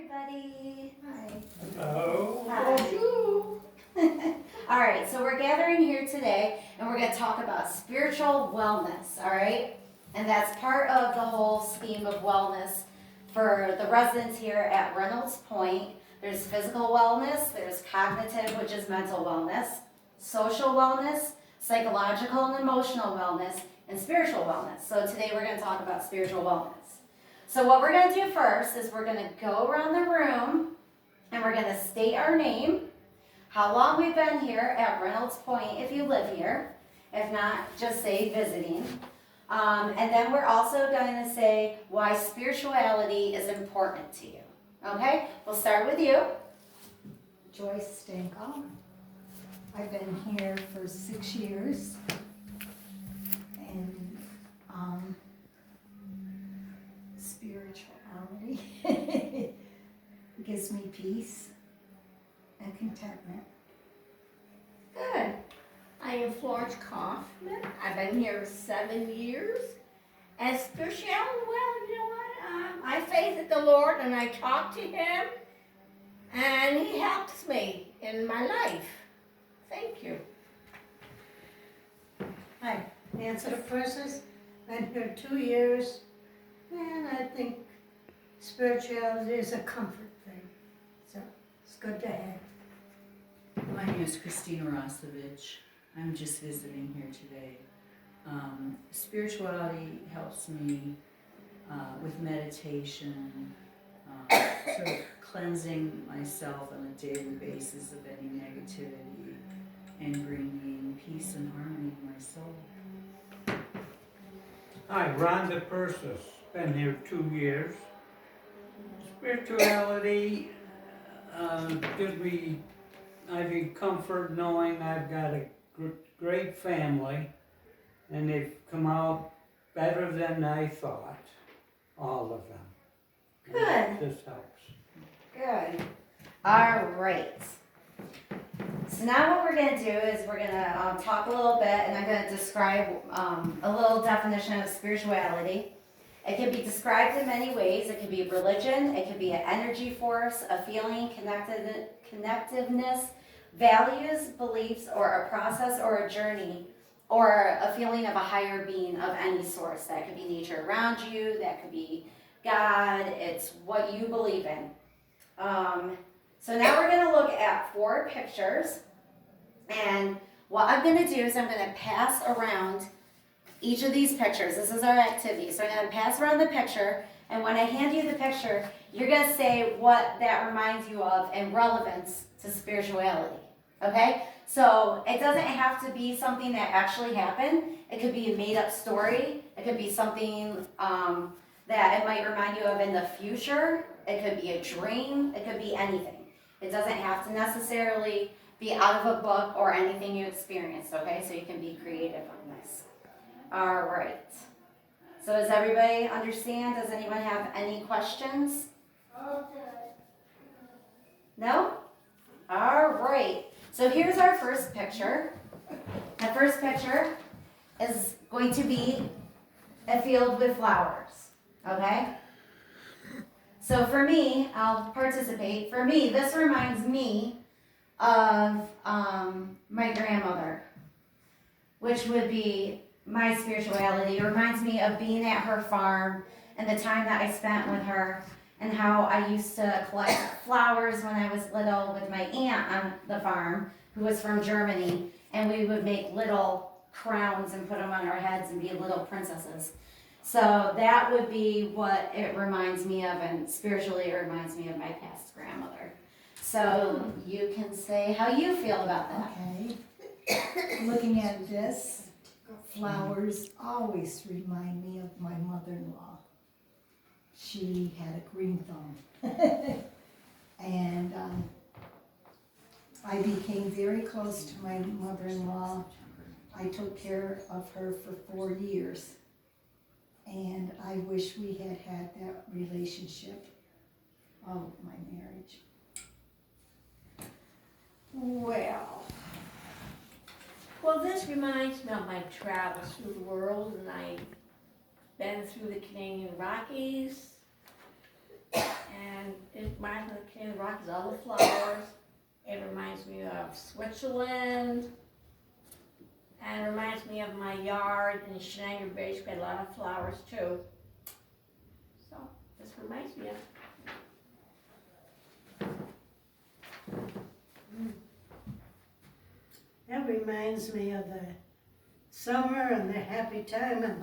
everybody. Hi. Hello. Hi. All right, so we're gathering here today and we're going to talk about spiritual wellness, all right? And that's part of the whole scheme of wellness for the residents here at Reynolds Point. There's physical wellness, there's cognitive, which is mental wellness, social wellness, psychological and emotional wellness, and spiritual wellness. So today we're going to talk about spiritual wellness. So what we're going to do first is we're going to go around the room and we're going to state our name, how long we've been here at Reynolds Point if you live here. If not, just say visiting. And then we're also going to say why spirituality is important to you. Okay? We'll start with you. Joyce Stanko. I've been here for 6 years. And spirituality gives me peace and contentment. Good. I am Florence Kaufman. I've been here 7 years. And spirituality, well, you know what? I faith in the Lord and I talk to Him. And He helps me in my life. Thank you. Hi, Nancy Precious, been here 2 years, and I think spirituality is a comfort thing, so it's good to have. My name is Christina Rosovich. I'm just visiting here today. Spirituality helps me with meditation, sort of cleansing myself on a daily basis of any negativity and bringing peace and harmony to my soul. Hi, Rhonda Persis. Been here 2 years. Spirituality gives me, I get comfort knowing I've got a great family and they've come out better than I thought, all of them. Good. This helps. Good. All right. So now what we're going to do is we're going to talk a little bit and I'm going to describe a little definition of spirituality. It can be described in many ways. It can be religion, it can be an energy force, a feeling, connectiveness, values, beliefs, or a process or a journey, or a feeling of a higher being of any source. That could be nature around you, that could be God, it's what you believe in. So now we're going to look at 4 pictures, and what I'm going to do is I'm going to pass around each of these pictures. This is our activity. So I'm going to pass around the picture, and when I hand you the picture, you're going to say what that reminds you of in relevance to spirituality. Okay? So it doesn't have to be something that actually happened. It could be a made-up story. It could be something that it might remind you of in the future. It could be a dream. It could be anything. It doesn't have to necessarily be out of a book or anything you experienced, okay? So you can be creative on this. All right. So does everybody understand? Does anyone have any questions? No? All right. So here's our first picture. The first picture is going to be a field with flowers, okay? So for me, I'll participate. For me, this reminds me of my grandmother, which would be my spirituality. It reminds me of being at her farm and the time that I spent with her and how I used to collect flowers when I was little with my aunt on the farm, who was from Germany, and we would make little crowns and put them on our heads and be little princesses. So that would be what it reminds me of, and spiritually it reminds me of my past grandmother. So you can say how you feel about that. Okay. Looking at this, flowers always remind me of my mother-in-law. She had a green thumb. And I became very close to my mother-in-law. I took care of her for 4 years. And I wish we had had that relationship all of my marriage. Well, this reminds me of my travels through the world, and I've been through the Canadian Rockies, and it reminds me of the King of the Rockies, all the flowers. It reminds me of Switzerland. And it reminds me of my yard in Schneider Beach. We had a lot of flowers too. So this reminds me of. That reminds me of the summer and the happy time of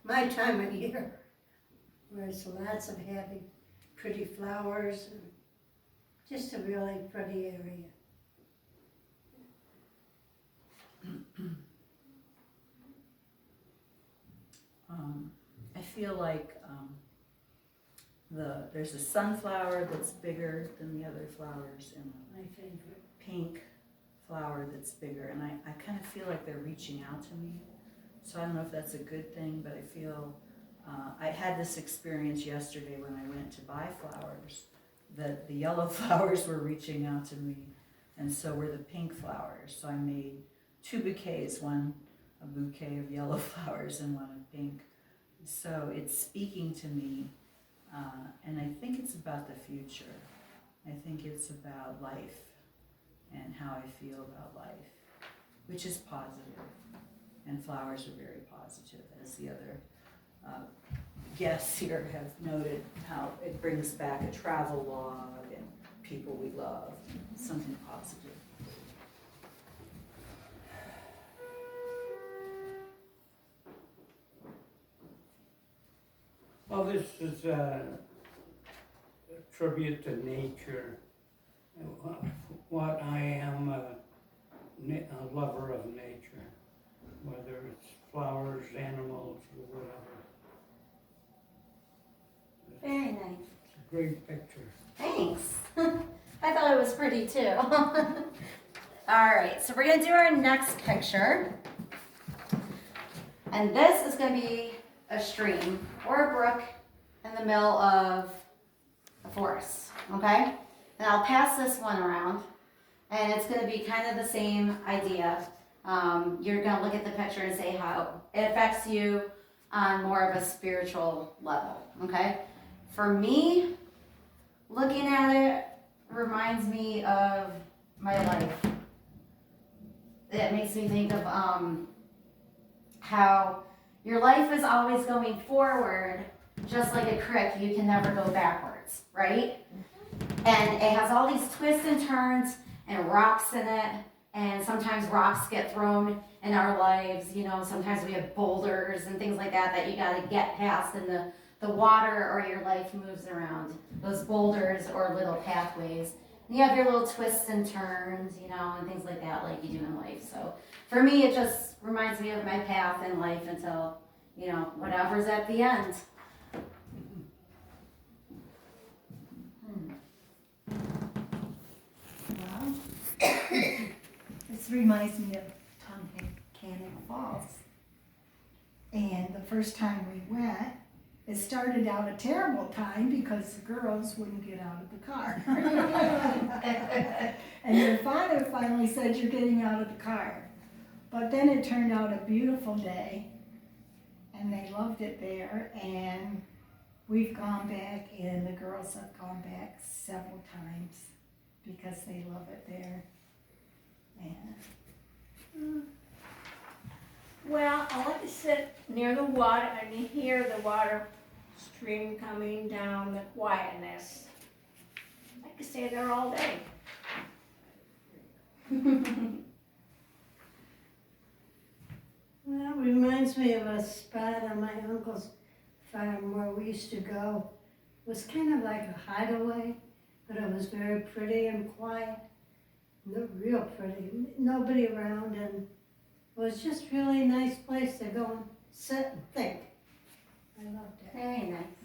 my time of year. Where it's lots of happy, pretty flowers and just a really pretty area. I feel like there's a sunflower that's bigger than the other flowers, and My favorite. a pink flower that's bigger, and I kind of feel like they're reaching out to me. So I don't know if that's a good thing, but I feel I had this experience yesterday when I went to buy flowers, that the yellow flowers were reaching out to me, and so were the pink flowers. So I made 2 bouquets, one a bouquet of yellow flowers and one of pink. So it's speaking to me, and I think it's about the future. I think it's about life and how I feel about life, which is positive. And flowers are very positive, as the other guests here have noted, how it brings back a travel log and people we love, something positive. Well, this is a tribute to nature. What I am a lover of nature, whether it's flowers, animals, or whatever. Very nice. It's a great picture. Thanks. I thought it was pretty too. All right, so we're gonna do our next picture. And this is gonna be a stream or a brook in the middle of a forest, okay? And I'll pass this one around, and it's gonna be kind of the same idea. You're gonna look at the picture and say how it affects you on more of a spiritual level, okay? For me, looking at it reminds me of my life. It makes me think of how your life is always going forward, just like a creek, you can never go backwards, right? And it has all these twists and turns and rocks in it, and sometimes rocks get thrown in our lives, you know, sometimes we have boulders and things like that you gotta get past, and the water or your life moves around those boulders or little pathways. And you have your little twists and turns, you know, and things like that, like you do in life. So for me, it just reminds me of my path in life until, you know, whatever's at the end. Well, this reminds me of Tunkhannock Falls. And the first time we went, it started out a terrible time because the girls wouldn't get out of the car. And your father finally said, "You're getting out of the car." But then it turned out a beautiful day, and they loved it there, and we've gone back, and the girls have gone back several times because they love it there. And Well, I like to sit near the water and hear the water stream coming down, the quietness. I could stay there all day. Well, it reminds me of a spot on my uncle's farm where we used to go. It was kind of like a hideaway, but it was very pretty and quiet. Real pretty, nobody around, and it was just really a nice place to go and sit and think. I loved it. Very nice.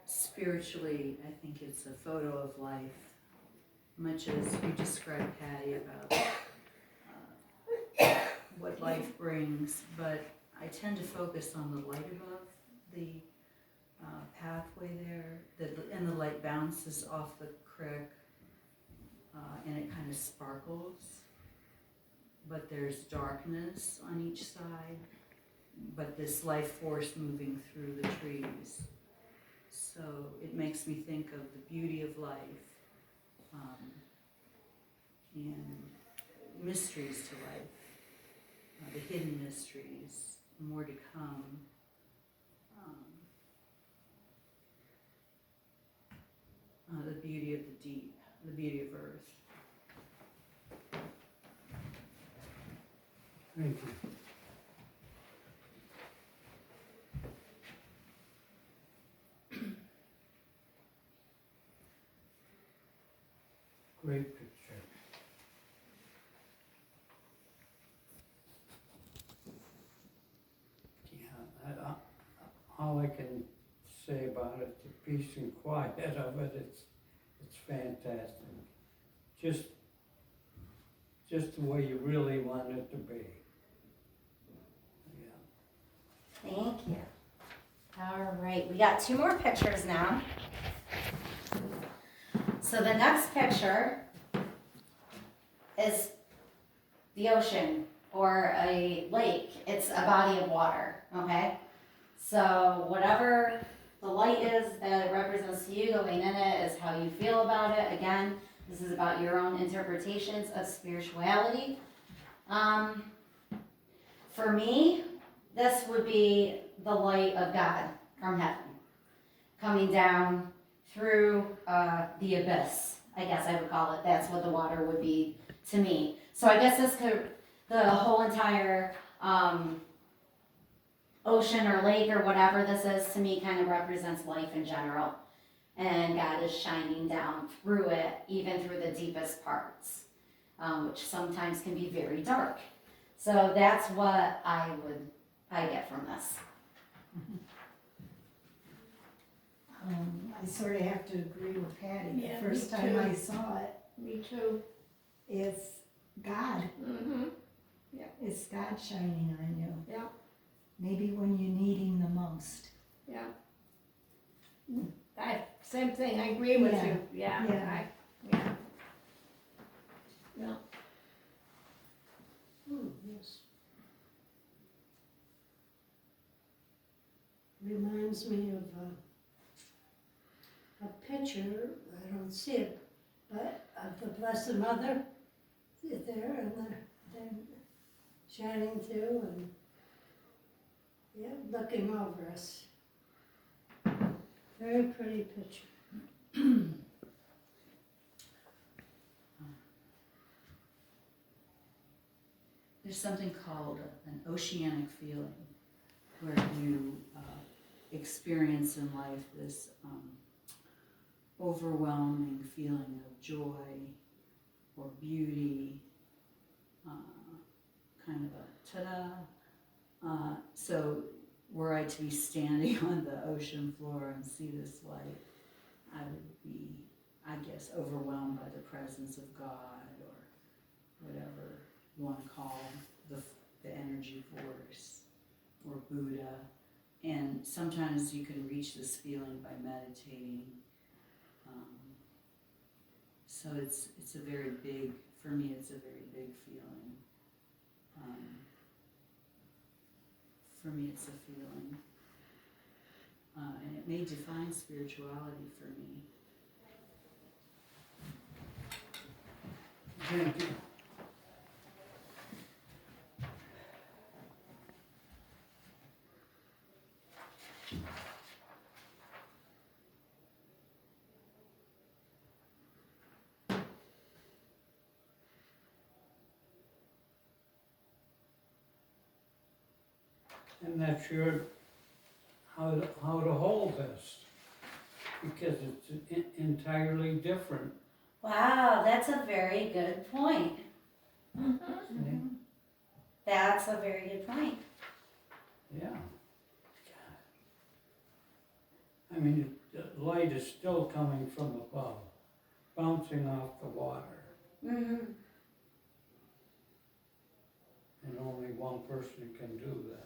Spiritually, I think it's a photo of life, much as you described, Patty, about what life brings, but I tend to focus on the light above the pathway there, and the light bounces off the creek, and it kind of sparkles. but there's darkness on each side, but this life force moving through the trees. So it makes me think of the beauty of life, and mysteries to life, the hidden mysteries, more to come. The beauty of the deep, the beauty of earth. Thank you. Great picture. Yeah, all I can say about it, the peace and quiet of it, it's fantastic. Just the way you really want it to be. Yeah. Thank you. All right, we got 2 more pictures now. So the next picture is the ocean or a lake. It's a body of water, okay? So whatever the light is that it represents to you going in it is how you feel about it. Again, this is about your own interpretations of spirituality. For me, this would be the light of God from heaven coming down through the abyss, I guess I would call it. That's what the water would be to me. So I guess the whole entire ocean or lake or whatever this is to me kind of represents life in general. And God is shining down through it, even through the deepest parts, which sometimes can be very dark. So that's what I get from this. I sort of have to agree with Patty. Yeah, The first me time too. I saw it, Me too. it's God. Mm-hmm. It's God shining on you. Yeah. Maybe when you need Him the most. Yeah. Same thing, I agree with Yeah. you. Yeah. Yeah. Yeah. Yeah. Yes. Reminds me of a picture, I don't see it, but of the Blessed Mother there and they're shining through and, yeah, looking over us. Very pretty picture. There's something called an oceanic feeling, where you experience in life this overwhelming feeling of joy or beauty, kind of a ta-da. So were I to be standing on the ocean floor and see this light, I would be, I guess, overwhelmed by the presence of God or whatever you want to call the energy force or Buddha. And sometimes you can reach this feeling by meditating. So it's a very big, for me it's a very big feeling. For me it's a feeling. And it may define spirituality for me. Thank you. I'm not sure how to hold this, because it's entirely different. Wow, that's a very good point. Mm-hmm. That's a very good point. Yeah. I mean, the light is still coming from above, bouncing off the water, Mm-hmm. and only one person can do that.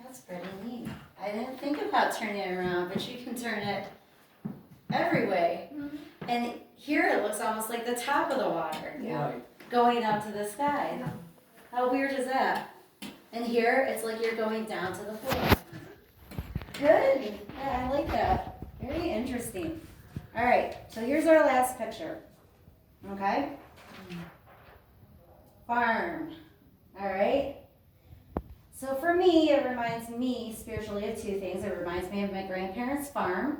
That's pretty neat. I didn't think about turning it around, but you can turn it every way. Mhm. And here it looks almost like the top of the water Yeah. Right. going up to the sky. How weird is that? And here it's like you're going down to the floor. Good. Yeah, I like that. Very interesting. All right, so here's our last picture. Okay? Farm. All right? So for me, it reminds me spiritually of two things. It reminds me of my grandparents' farm,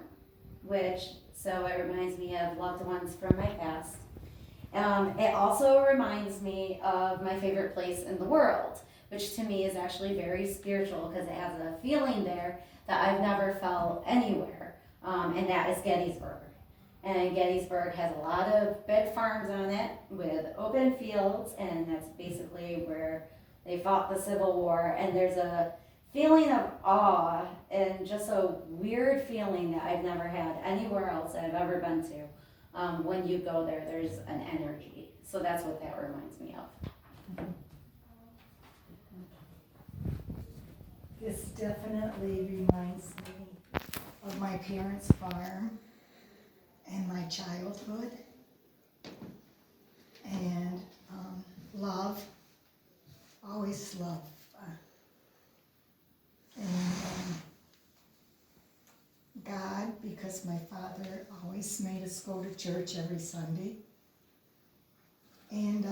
so it reminds me of loved ones from my past. It also reminds me of my favorite place in the world, which to me is actually very spiritual because it has a feeling there that I've never felt anywhere, and that is Gettysburg. And Gettysburg has a lot of big farms on it with open fields, and that's basically where they fought the Civil War. And there's a feeling of awe and just a weird feeling that I've never had anywhere else that I've ever been to. When you go there, there's an energy. So that's what that reminds me of. This definitely reminds me of my parents' farm and my childhood. And love, always love. God, because my father always made us go to church every Sunday. And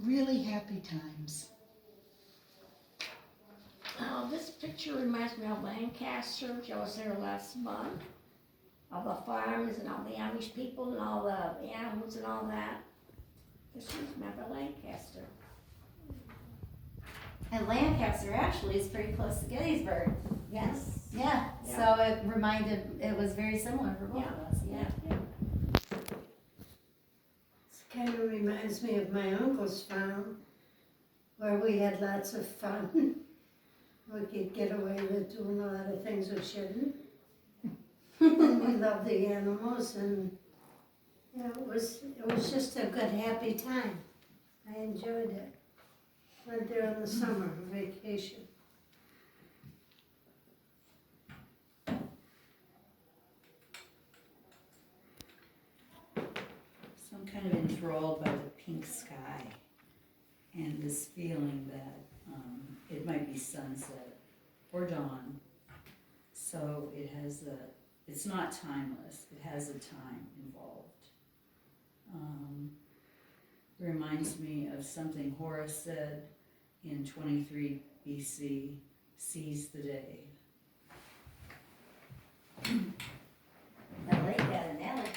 really happy times. This picture reminds me of Lancaster. I was there last month. All the farms and all the Amish people and all the animals and all that. This reminds me of Lancaster. And Lancaster actually is pretty close to Gettysburg. Yes. Yeah, Yeah. so it was very similar for both of us, yeah. It kind of reminds me of my uncle's farm, where we had lots of fun. We could get away with doing a lot of things we shouldn't. And we loved the animals, and it was just a good, happy time. I enjoyed it. Went there in the summer for vacation. So I'm kind of enthralled by the pink sky and this feeling that it might be sunset or dawn. So it's not timeless, it has a time involved. It reminds me of something Horace said in 23 BC, seize the day. I like that analogy.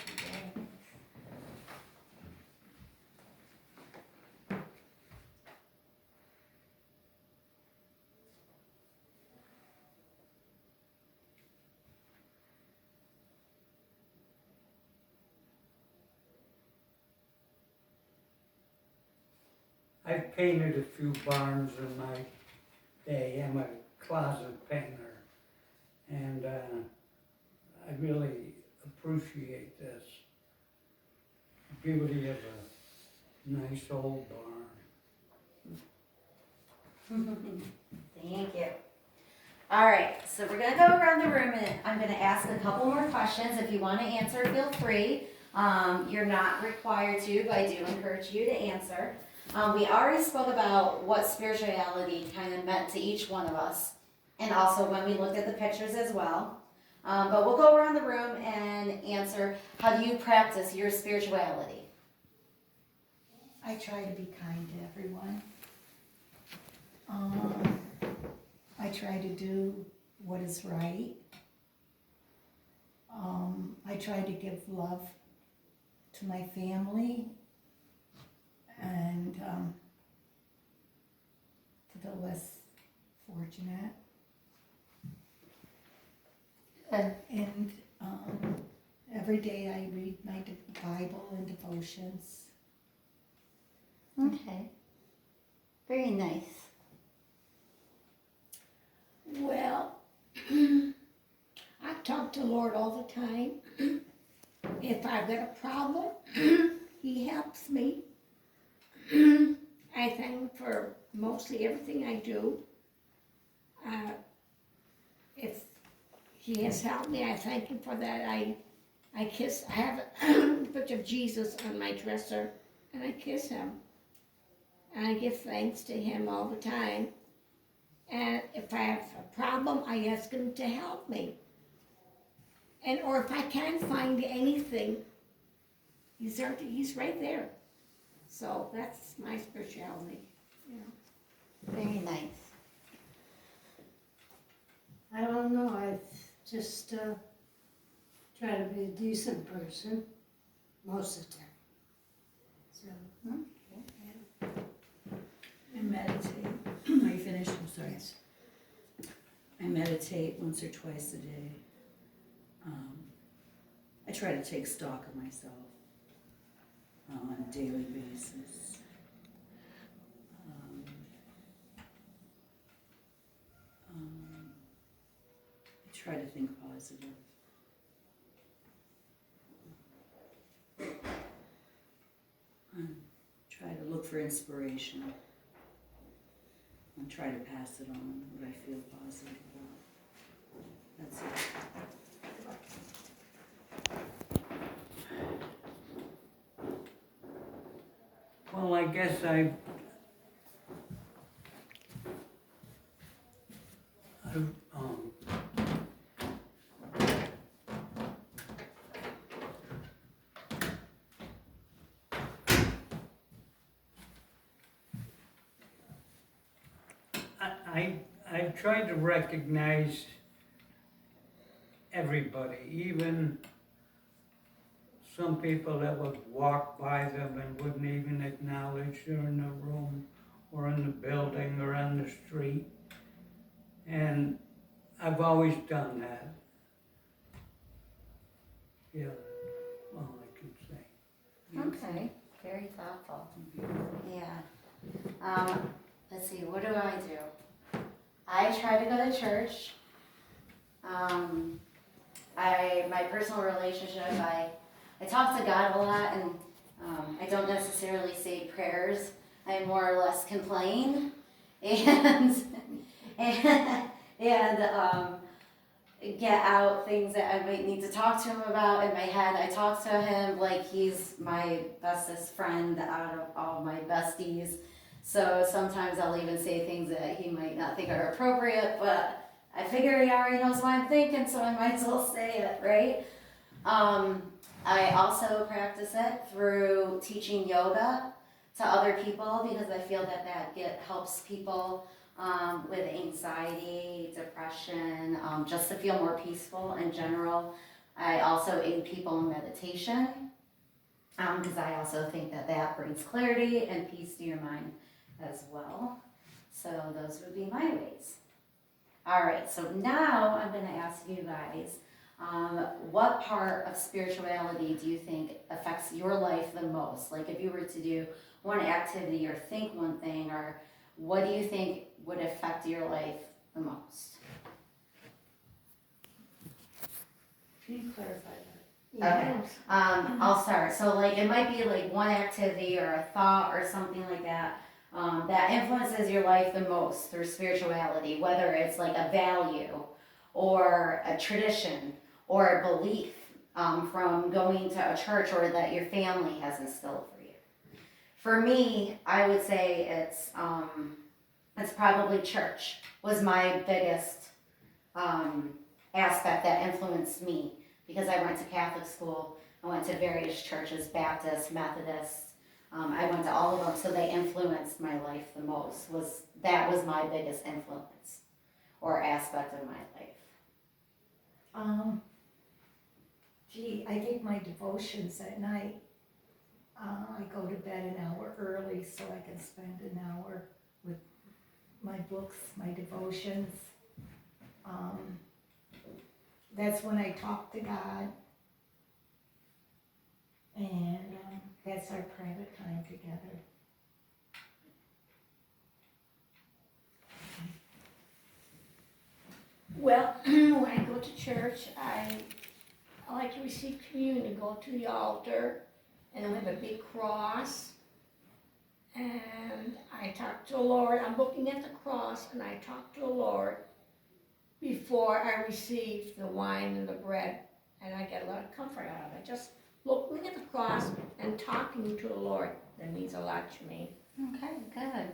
I've painted a few barns in my day. I'm a closet painter. And I really appreciate this. The beauty of a nice old barn. Thank you. All right, so we're gonna go around the room and I'm gonna ask a couple more questions. If you wanna answer, feel free. You're not required to, but I do encourage you to answer. We already spoke about what spirituality kind of meant to each one of us, and also when we looked at the pictures as well. But we'll go around the room and answer, how do you practice your spirituality? I try to be kind to everyone. I try to do what is right. I try to give love to my family and to the less fortunate. And every day I read my Bible and devotions. Okay. Very nice. Well, I talk to the Lord all the time. If I've got a problem, He helps me. I thank Him for mostly everything I do. If He has helped me, I thank Him for that. I I have a picture of Jesus on my dresser, and I kiss him. And I give thanks to him all the time. And if I have a problem, I ask him to help me. And or if I can't find anything, he's right there. So that's my spirituality, you know. Very nice. I don't know, I just try to be a decent person most of the time. So, I meditate. Are you finished? I'm sorry. yes. I meditate once or twice a day. I try to take stock of myself on a daily basis. I try to think positive. Try to look for inspiration and try to pass it on, what I feel positive about. That's it. Well, I guess I've tried to recognize everybody, even some people that would walk by them and wouldn't even acknowledge they're in the room or in the building or on the street. And I've always done that. Yeah, all I can say. Okay, very thoughtful. Yeah. Let's see, what do? I try to go to church. My personal relationship, I talk to God a lot, and I don't necessarily say prayers. I more or less complain and get out things that I might need to talk to him about in my head. I talk to him like he's my bestest friend out of all my besties. So sometimes I'll even say things that he might not think are appropriate, but I figure he already knows what I'm thinking, so I might as well say it, right? I also practice it through teaching yoga to other people because I feel that helps people with anxiety, depression, just to feel more peaceful in general. I also aid people in meditation because I also think that brings clarity and peace to your mind as well. So those would be my ways. All right, so now I'm going to ask you guys, what part of spirituality do you think affects your life the most? Like if you were to do one activity or think one thing, or what do you think would affect your life the most? Can you clarify that? Okay. I'll start. So like it might be like one activity or a thought or something like that that influences your life the most through spirituality, whether it's like a value or a tradition or a belief from going to a church or that your family has instilled for you. For me, I would say it's probably church was my biggest aspect that influenced me because I went to Catholic school. I went to various churches, Baptist, Methodist. I went to all of them, so they influenced my life the most. That was my biggest influence or aspect of my life. I think my devotions at night, I go to bed an hour early so I can spend an hour with my books, my devotions. That's when I talk to God. And that's our private time together. Well, when I go to church, I like to receive communion, go to the altar, and we have a big cross. And I talk to the Lord. I'm looking at the cross, and I talk to the Lord before I receive the wine and the bread and I get a lot of comfort out of it. Just looking at the cross and talking to the Lord, that means a lot to me. Okay, good.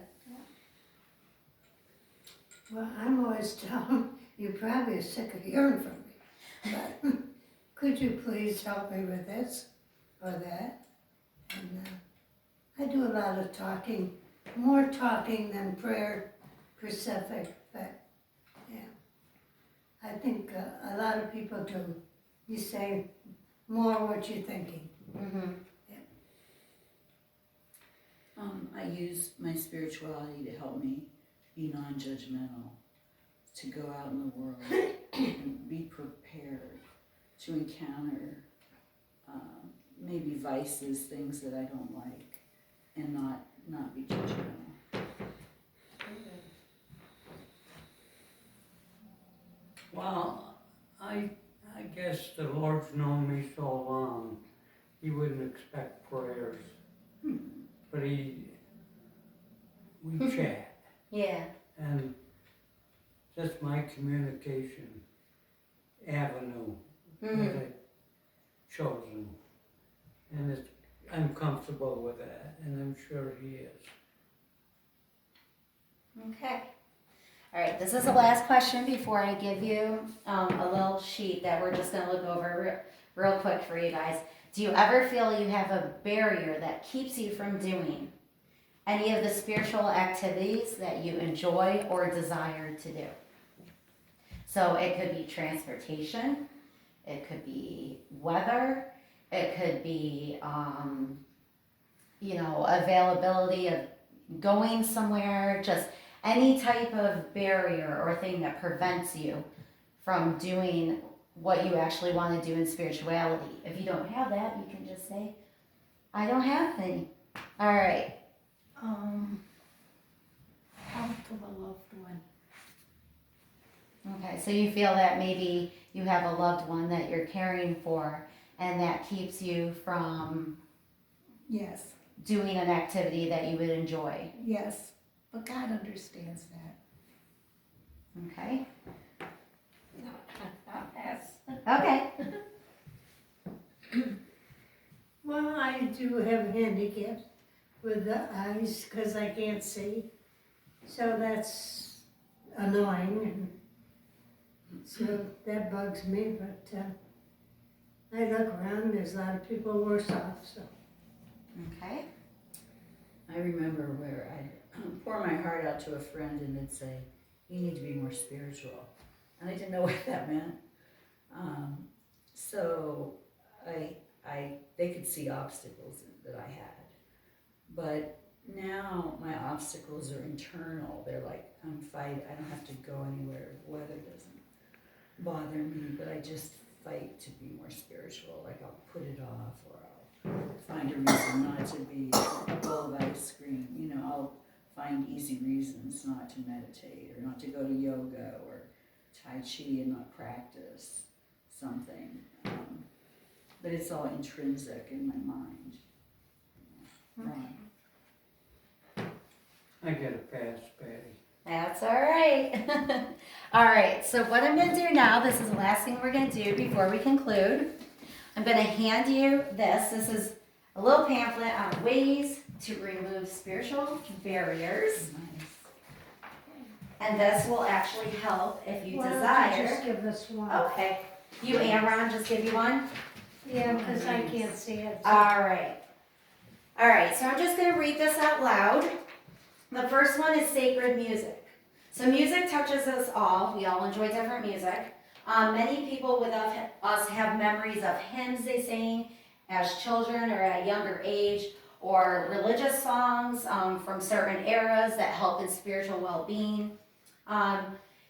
Well, I'm always telling you probably are sick of hearing from me, but could you please help me with this or that? And I do a lot of talking, more talking than prayer specific, but yeah. I think a lot of people do. You say more what you're thinking. Mm-hmm. I use my spirituality to help me be non-judgmental, to go out in the world and be prepared to encounter maybe vices, things that I don't like, and not be judgmental. Well, I guess the Lord's known me so long, He wouldn't expect prayers. But we chat, Yeah. and that's my communication avenue that Mm-hmm. I've chosen. And I'm comfortable with that, and I'm sure He is. Okay. All right, this is the last question before I give you a little sheet that we're just going to look over real quick for you guys. Do you ever feel you have a barrier that keeps you from doing any of the spiritual activities that you enjoy or desire to do? So it could be transportation, it could be weather, it could be, availability of going somewhere, just any type of barrier or thing that prevents you from doing what you actually want to do in spirituality. If you don't have that, you can just say, I don't have any. All right. Health of a loved one. Okay, so you feel that maybe you have a loved one that you're caring for and that keeps you from Yes, doing an activity that you would enjoy. yes, but God understands that. Okay? I'll pass. Okay. Well, I do have handicaps with the eyes because I can't see. So that's annoying and so that bugs me, but I look around, there's a lot of people worse off, so. Okay. I remember where I'd pour my heart out to a friend and they'd say, you need to be more spiritual. And I didn't know what that meant. So they could see obstacles that I had. But now my obstacles are internal. They're like, I don't have to go anywhere. The weather doesn't bother me, but I just fight to be more spiritual. Like I'll put it off or I'll find a reason not to be a bowl of ice cream. I'll find easy reasons not to meditate or not to go to yoga or Tai Chi and not practice something. But it's all intrinsic in my mind. Right. I get a pass, Patty. That's all right. All right, so what I'm going to do now, this is the last thing we're going to do before we conclude. I'm going to hand you this. This is a little pamphlet on ways to remove spiritual barriers. Nice. And this will actually help if you Why don't you desire. just give us one? Okay. You and Ron just give you one? Yeah, because I can't see it. so- All right. All right, so I'm just going to read this out loud. The first one is sacred music. So music touches us all. We all enjoy different music. Many people with us have memories of hymns they sang as children or at a younger age, or religious songs from certain eras that help in spiritual well-being.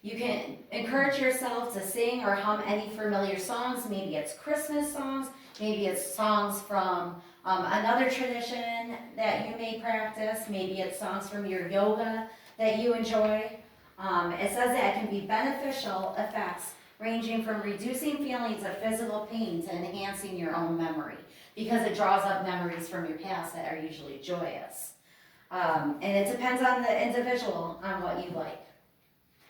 You can encourage yourself to sing or hum any familiar songs. Maybe it's Christmas songs, maybe it's songs from another tradition that you may practice, maybe it's songs from your yoga that you enjoy. It says that it can be beneficial effects ranging from reducing feelings of physical pain to enhancing your own memory, because it draws up memories from your past that are usually joyous. And it depends on the individual on what you like.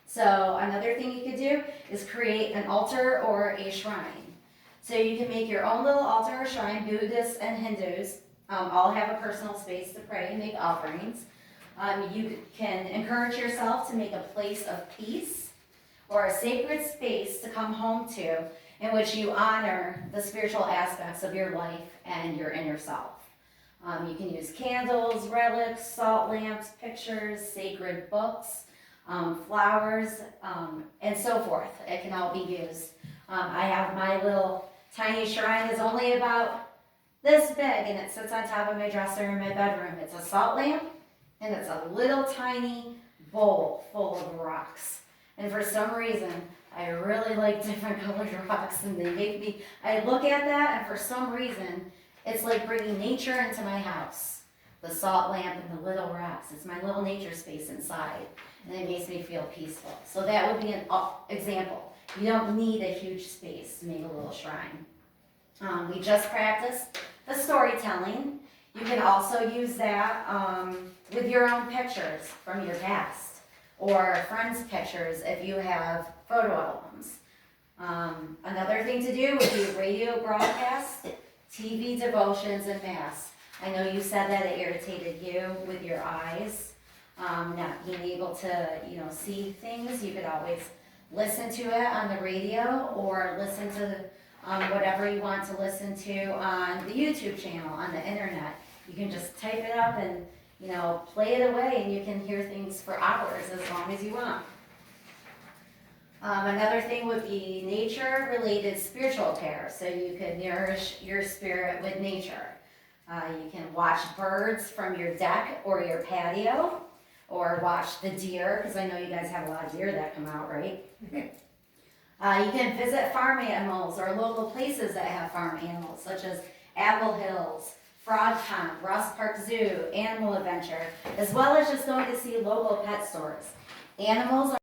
So another thing you could do is create an altar or a shrine. So you can make your own little altar or shrine. Buddhists and Hindus all have a personal space to pray and make offerings. You can encourage yourself to make a place of peace or a sacred space to come home to in which you honor the spiritual aspects of your life and your inner self. You can use candles, relics, salt lamps, pictures, sacred books, flowers, and so forth. It can all be used. I have my little tiny shrine is only about this big, and it sits on top of my dresser in my bedroom. It's a salt lamp, and it's a little tiny bowl full of rocks. And for some reason, I really like different colored rocks, and they make me, I look at that, and for some reason, it's like bringing nature into my house. The salt lamp and the little rocks. It's my little nature space inside, and it makes me feel peaceful. So that would be an example. You don't need a huge space to make a little shrine. We just practiced the storytelling. You can also use that with your own pictures from your past, or friends' pictures if you have photo albums. Another thing to do would be radio broadcasts, TV devotions, and mass. I know you said that it irritated you with your eyes, not being able to, see things. You could always listen to it on the radio or listen to whatever you want to listen to on the YouTube channel, on the internet. You can just type it up and, play it away, and you can hear things for hours as long as you want. Another thing would be nature-related spiritual care. So you could nourish your spirit with nature. You can watch birds from your deck or your patio, or watch the deer, because I know you guys have a lot of deer that come out, right? You can visit farm animals or local places that have farm animals, such as Apple Hills, Frog Pond, Ross Park Zoo, Animal Adventure, as well as just going to see local pet stores. Animals